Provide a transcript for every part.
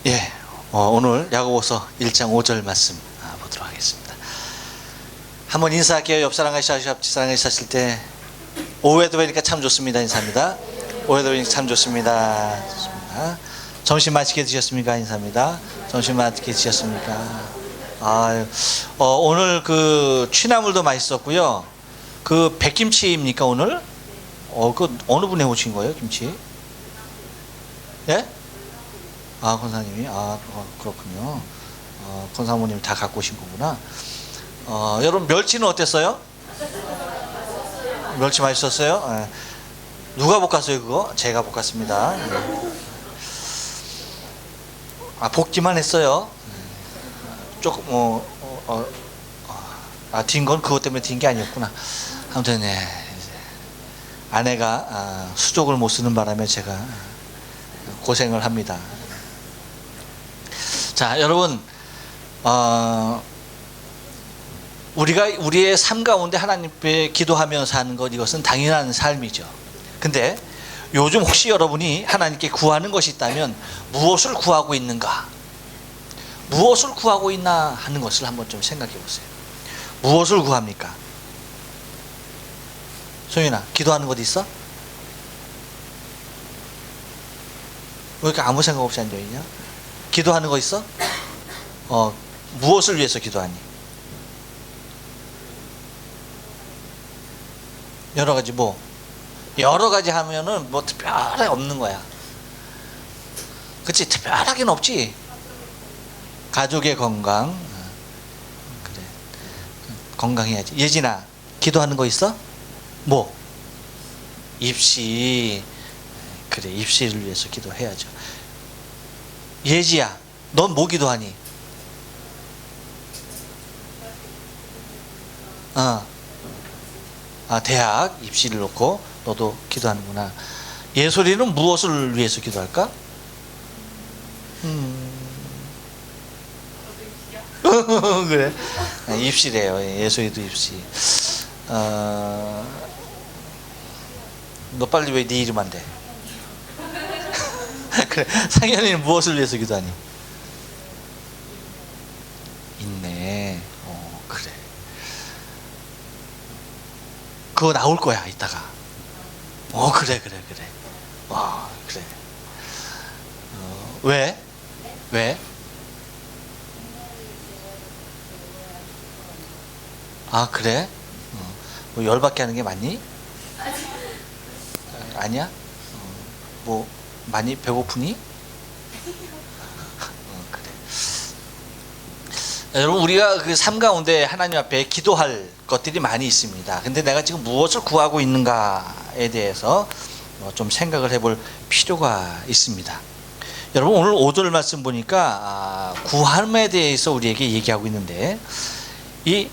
예, 오늘 야고보서 1장 5절 말씀 보도록 하겠습니다. 한번 인사할게요. 옆 사람과 사실 때 오해도 뵈니까 참 좋습니다. 인사합니다. 오해도 뵈니까 참 좋습니다. 좋습니다. 점심 맛있게 드셨습니까? 인사합니다. 점심 맛있게 드셨습니까? 오늘 그 취나물도 맛있었고요. 그 백김치입니까 오늘? 그 어느 분이 오신 거예요, 김치? 예? 권사님이? 그렇군요. 권사모님이 다 갖고 오신 거구나. 여러분, 멸치는 어땠어요? 멸치 맛있었어요? 예. 누가 볶았어요, 그거? 제가 볶았습니다. 볶기만 했어요. 조금, 딘 건 그것 때문에 딘 게 아니었구나. 아무튼, 아내가 수족을 못 쓰는 바람에 제가 고생을 합니다. 자, 여러분, 우리가 우리의 삶 가운데 하나님께 기도하며 사는 것, 이것은 당연한 삶이죠. 근데 요즘 혹시 여러분이 하나님께 구하는 것이 있다면 무엇을 구하고 있는가? 무엇을 구하고 있나 하는 것을 한번 좀 생각해 보세요. 무엇을 구합니까? 소윤아, 기도하는 것 있어? 왜 이렇게 아무 생각 없이 앉아있냐? 기도하는 거 있어? 무엇을 위해서 기도하니? 여러 가지 여러 가지 하면은 특별하게 없는 거야. 그치? 특별하게는 없지. 가족의 건강. 그래. 건강해야지. 예진아, 기도하는 거 있어? 입시. 그래, 입시를 위해서 기도해야죠. 예지야, 넌 뭐 기도하니? 대학 입시를 놓고 너도 기도하는구나. 예솔이는 무엇을 위해서 기도할까? 그래, 입시래요. 예솔이도 입시. 너 빨리 왜 네 이름 안 돼? 그래, 상현이는 무엇을 위해서 기도하니? 있네. 그래. 그거 나올 거야, 이따가. 그래. 그래. 왜? 그래? 열받게 하는 게 맞니? 아니야? 많이 배고프니? 그래. 여러분, 우리가 그 삶 가운데 하나님 앞에 기도할 것들이 많이 있습니다. 근데 내가 지금 무엇을 구하고 있는가에 대해서 좀 생각을 해볼 필요가 있습니다. 여러분, 오늘 5절 말씀 보니까 구함에 대해서 우리에게 얘기하고 있는데, 이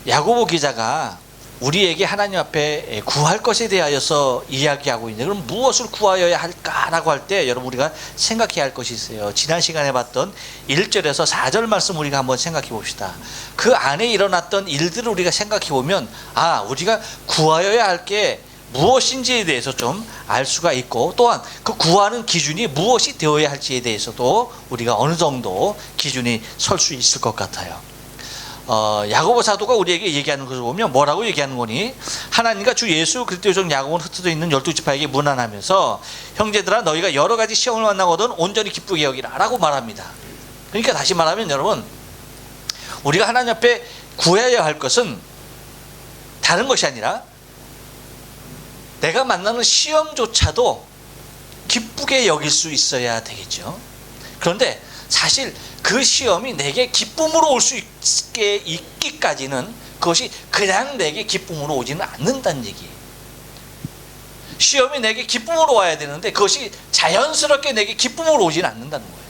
야고보 기자가 우리에게 하나님 앞에 구할 것에 대하여서 이야기하고 있는데, 그럼 무엇을 구하여야 할까라고 할 때 여러분, 우리가 생각해야 할 것이 있어요. 지난 시간에 봤던 1절에서 4절 말씀 우리가 한번 생각해 봅시다. 그 안에 일어났던 일들을 우리가 생각해 보면 우리가 구하여야 할 게 무엇인지에 대해서 좀 알 수가 있고, 또한 그 구하는 기준이 무엇이 되어야 할지에 대해서도 우리가 어느 정도 기준이 설 수 있을 것 같아요. 야고보 사도가 우리에게 얘기하는 것을 보면 뭐라고 얘기하는 거니? 하나님과 주 예수 그리스도의 종 야고보는 흩어져 있는 12지파에게 문안하면서, 형제들아, 너희가 여러 가지 시험을 만나거든 온전히 기쁘게 여기라 라고 말합니다. 그러니까 다시 말하면 여러분, 우리가 하나님 앞에 구해야 할 것은 다른 것이 아니라 내가 만나는 시험조차도 기쁘게 여길 수 있어야 되겠죠. 그런데 사실 그 시험이 내게 기쁨으로 올 수 있기까지는 그것이 그냥 내게 기쁨으로 오지는 않는다는 얘기예요. 시험이 내게 기쁨으로 와야 되는데 그것이 자연스럽게 내게 기쁨으로 오지는 않는다는 거예요.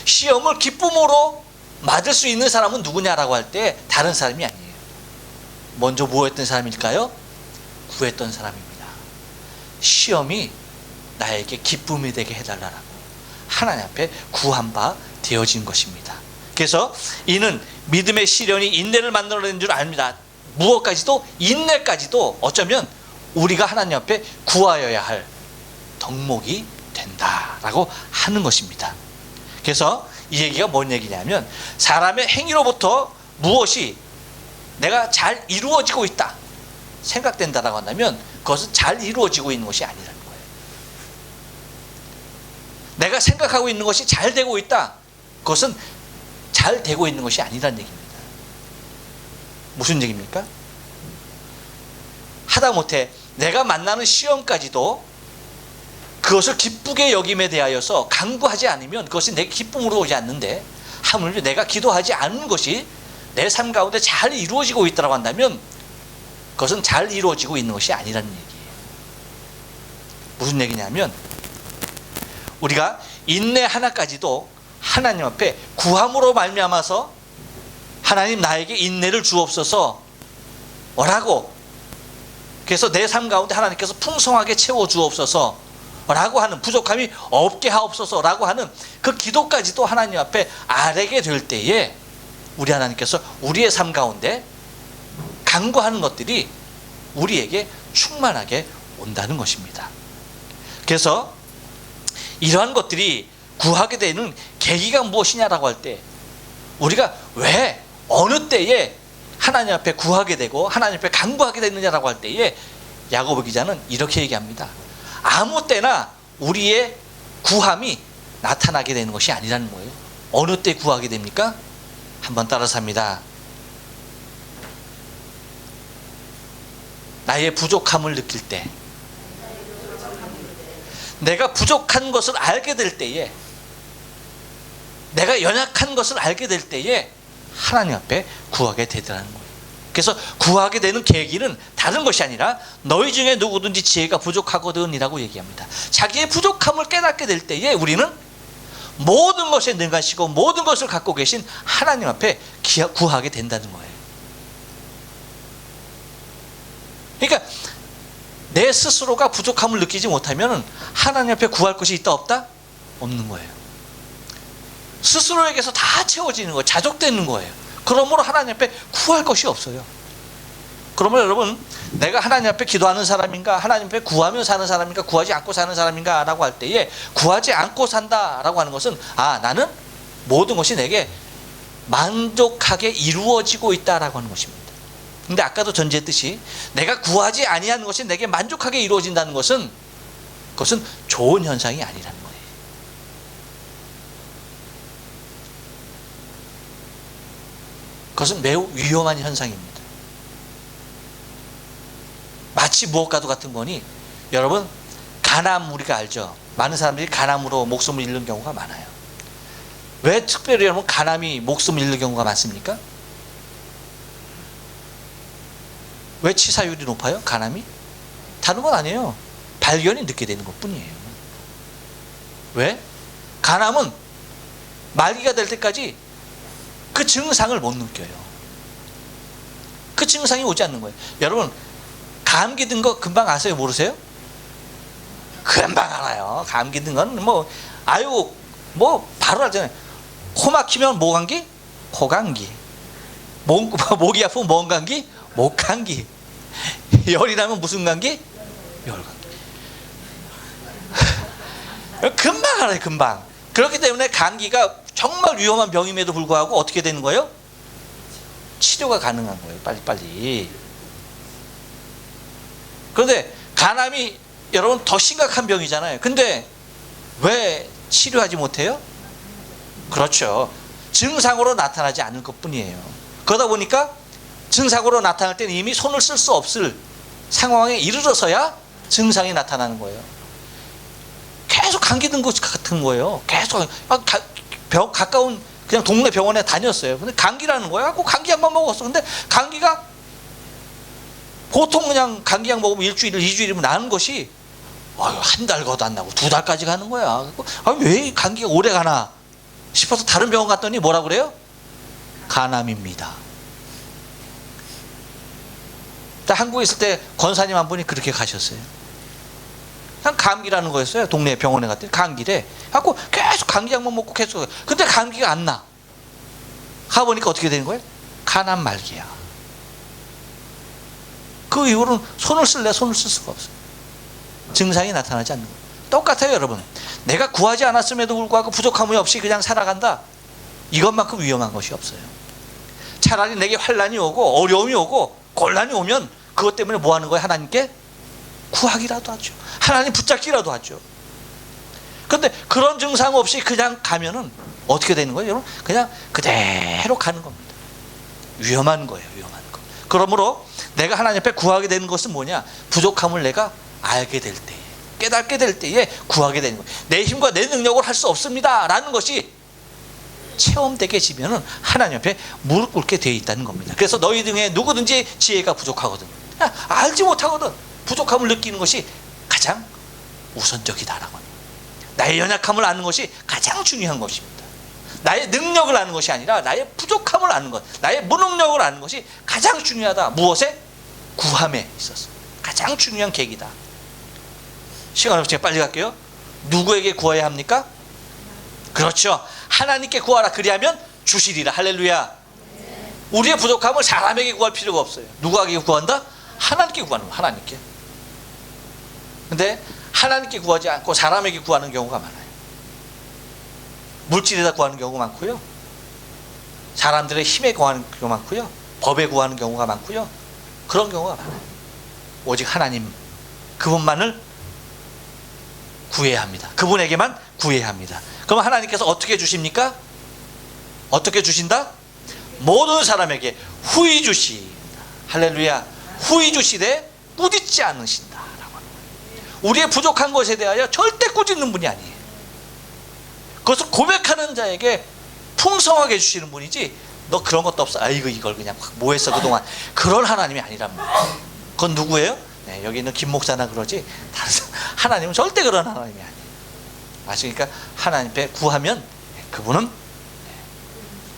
시험을 기쁨으로 맞을 수 있는 사람은 누구냐라고 할 때 다른 사람이 아니에요. 먼저 무엇했던 사람일까요? 구했던 사람입니다. 시험이 나에게 기쁨이 되게 해달라고 하나님 앞에 구한 바 되어진 것입니다. 그래서 이는 믿음의 시련이 인내를 만들어내는 줄 압니다. 무엇까지도, 인내까지도 어쩌면 우리가 하나님 앞에 구하여야 할 덕목이 된다라고 하는 것입니다. 그래서 이 얘기가 뭔 얘기냐면 사람의 행위로부터 무엇이 내가 잘 이루어지고 있다 생각된다라고 한다면 그것은 잘 이루어지고 있는 것이 아니라는 거예요. 내가 생각하고 있는 것이 잘 되고 있다, 그것은 잘 되고 있는 것이 아니라는 얘기입니다. 무슨 얘기입니까? 하다못해 내가 만나는 시험까지도 그것을 기쁘게 여김에 대하여서 강구하지 않으면 그것이 내 기쁨으로 오지 않는데, 하물며 내가 기도하지 않는 것이 내 삶 가운데 잘 이루어지고 있다고 한다면 그것은 잘 이루어지고 있는 것이 아니라는 얘기예요. 무슨 얘기냐면 우리가 인내 하나까지도 하나님 앞에 구함으로 말미암아서 하나님 나에게 인내를 주옵소서 라고, 그래서 내 삶 가운데 하나님께서 풍성하게 채워 주옵소서 라고 하는, 부족함이 없게 하옵소서 라고 하는 그 기도까지도 하나님 앞에 아뢰게 될 때에 우리 하나님께서 우리의 삶 가운데 간구하는 것들이 우리에게 충만하게 온다는 것입니다. 그래서 이러한 것들이 구하게 되는 계기가 무엇이냐라고 할 때, 우리가 왜 어느 때에 하나님 앞에 구하게 되고 하나님 앞에 간구하게 되느냐라고 할 때에 야고보 기자는 이렇게 얘기합니다. 아무 때나 우리의 구함이 나타나게 되는 것이 아니라는 거예요. 어느 때 구하게 됩니까? 한번 따라서 합니다. 나의 부족함을 느낄 때, 내가 부족한 것을 알게 될 때에, 내가 연약한 것을 알게 될 때에 하나님 앞에 구하게 되더라는 거예요. 그래서 구하게 되는 계기는 다른 것이 아니라 너희 중에 누구든지 지혜가 부족하거든 이라고 얘기합니다. 자기의 부족함을 깨닫게 될 때에 우리는 모든 것에 능하시고 모든 것을 갖고 계신 하나님 앞에 구하게 된다는 거예요. 그러니까 내 스스로가 부족함을 느끼지 못하면 하나님 앞에 구할 것이 있다 없다? 없는 거예요. 스스로에게서 다 채워지는 거예요. 자족되는 거예요. 그러므로 하나님 앞에 구할 것이 없어요. 그러면 여러분, 내가 하나님 앞에 기도하는 사람인가, 하나님 앞에 구하며 사는 사람인가, 구하지 않고 사는 사람인가 라고 할 때에 구하지 않고 산다라고 하는 것은 나는 모든 것이 내게 만족하게 이루어지고 있다라고 하는 것입니다. 근데 아까도 전제했듯이 내가 구하지 아니하는 것이 내게 만족하게 이루어진다는 것은 그것은 좋은 현상이 아니라는 거예요. 그것은 매우 위험한 현상입니다. 마치 무엇과도 같은 거니, 여러분, 간암 우리가 알죠? 많은 사람들이 간암으로 목숨을 잃는 경우가 많아요. 왜 특별히 여러분 간암이 목숨을 잃는 경우가 많습니까? 왜 치사율이 높아요? 간암이? 다른 건 아니에요. 발견이 늦게 되는 것 뿐이에요. 왜? 간암은 말기가 될 때까지 그 증상을 못 느껴요. 그 증상이 오지 않는 거예요. 여러분, 감기 든 거 금방 아세요? 모르세요? 금방 알아요. 감기 든 건 바로 알잖아요. 코 막히면 뭐 감기? 코 감기. 목이 아프면 뭔 감기? 목 감기. 열이 나면 무슨 감기? 열 감기. 금방 알아요. 금방. 그렇기 때문에 감기가 정말 위험한 병임에도 불구하고 어떻게 되는 거예요? 치료가 가능한 거예요. 빨리빨리. 그런데 간암이 여러분 더 심각한 병이잖아요. 근데 왜 치료하지 못해요? 그렇죠. 증상으로 나타나지 않을 것 뿐이에요. 그러다 보니까 증상으로 나타날 때는 이미 손을 쓸 수 없을 상황에 이르러서야 증상이 나타나는 거예요. 계속 감기 든 것 같은 거예요. 계속 가까운 그냥 동네 병원에 다녔어요. 근데 감기라는 거야. 꼭 감기약만 먹었어. 근데 감기가 보통 그냥 감기약 먹으면 일주일, 2주일이면 나는 것이 한 달 가도 안 나고 2달까지 가는 거야. 왜 감기가 오래 가나 싶어서 다른 병원 갔더니 뭐라 그래요? 간암입니다. 한국에 있을 때 권사님 한 분이 그렇게 가셨어요. 그냥 감기라는 거였어요. 동네 병원에 갔더니 감기래. 갖고 계속 감기약만 먹고 계속. 근데 감기가 안 나. 가보니까 어떻게 되는 거예요? 간암 말기야. 그 이후로는 손을 쓸래 손을 쓸 수가 없어요. 증상이 나타나지 않는 거예요. 똑같아요, 여러분. 내가 구하지 않았음에도 불구하고 부족함이 없이 그냥 살아간다. 이것만큼 위험한 것이 없어요. 차라리 내게 환난이 오고 어려움이 오고 곤란이 오면 그것 때문에 뭐 하는 거예요? 하나님께 구하기라도 하죠. 하나님 붙잡기라도 하죠. 그런데 그런 증상 없이 그냥 가면은 어떻게 되는 거예요, 여러분? 그냥 그대로 가는 겁니다. 위험한 거예요, 위험한 거. 그러므로 내가 하나님 앞에 구하게 되는 것은 뭐냐? 부족함을 내가 알게 될 때에, 깨닫게 될 때에 구하게 되는 거예요. 내 힘과 내 능력으로 할 수 없습니다 라는 것이 체험되게 지면은 하나님 앞에 무릎 꿇게 되어 있다는 겁니다. 그래서 너희 중에 누구든지 지혜가 부족하거든, 알지 못하거든, 부족함을 느끼는 것이 가장 우선적이다라고 합니다. 나의 연약함을 아는 것이 가장 중요한 것입니다. 나의 능력을 아는 것이 아니라 나의 부족함을 아는 것, 나의 무능력을 아는 것이 가장 중요하다. 무엇에? 구함에 있어서 가장 중요한 계기다. 시간 없이 제가 빨리 갈게요. 누구에게 구해야 합니까? 그렇죠. 하나님께 구하라. 그리하면 주시리라. 할렐루야. 우리의 부족함을 사람에게 구할 필요가 없어요. 누구에게 구한다? 하나님께 구하는 거예요. 하나님께. 근데 하나님께 구하지 않고 사람에게 구하는 경우가 많아요. 물질에다 구하는 경우가 많고요, 사람들의 힘에 구하는 경우가 많고요, 법에 구하는 경우가 많고요. 그런 경우가 많아요. 오직 하나님, 그분만을 구해야 합니다. 그분에게만 구해야 합니다. 그럼 하나님께서 어떻게 주십니까? 어떻게 주신다? 모든 사람에게 후히 주시다. 할렐루야. 후히 주시되 꾸짖지 않으신다 라고 하는 거예요. 우리의 부족한 것에 대하여 절대 꾸짖는 분이 아니에요. 그것을 고백하는 자에게 풍성하게 주시는 분이지, 너 그런 것도 없어, 아이고 이걸 그냥 뭐 했어 그동안, 그런 하나님이 아니란 말이에요. 그건 누구예요? 네, 여기 있는 김 목사나 그러지, 다른 하나님은 절대 그런 하나님이 아니에요. 아시니까 하나님 앞에 구하면 그분은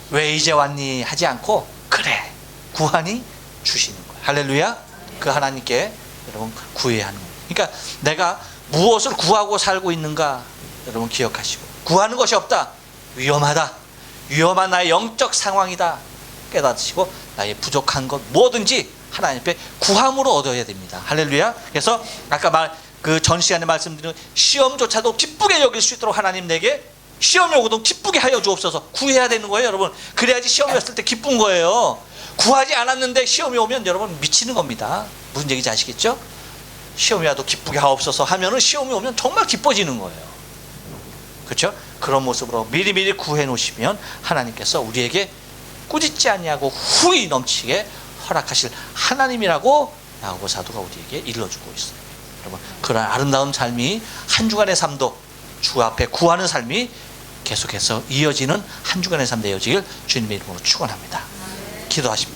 왜 이제 왔니 하지 않고 그래 구하니 주시는 거예요. 할렐루야. 그 하나님께 여러분 구해야 하는 거예요. 그러니까 내가 무엇을 구하고 살고 있는가 여러분 기억하시고, 구하는 것이 없다, 위험하다, 위험한 나의 영적 상황이다 깨닫으시고, 나의 부족한 것 뭐든지 하나님 앞에 구함으로 얻어야 됩니다. 할렐루야. 그래서 아까 그 전 시간에 말씀드린 시험조차도 기쁘게 여길 수 있도록 하나님 내게 시험이 오고도 기쁘게 하여 주옵소서. 구해야 되는 거예요, 여러분. 그래야지 시험이 왔을 때 기쁜 거예요. 구하지 않았는데 시험이 오면 여러분 미치는 겁니다. 무슨 얘기인지 아시겠죠? 시험이 와도 기쁘게 하옵소서 하면은 시험이 오면 정말 기뻐지는 거예요. 그렇죠? 그런 모습으로 미리미리 구해 놓으시면 하나님께서 우리에게 꾸짖지 아니하고 후히 넘치게 허락하실 하나님이라고 야고보 사도가 우리에게 일러주고 있어요. 여러분, 그런 아름다운 삶이 한 주간의 삶도 주 앞에 구하는 삶이 계속해서 이어지는 한 주간의 삶 되어지길 주님의 이름으로 축원합니다. 기도하십니다.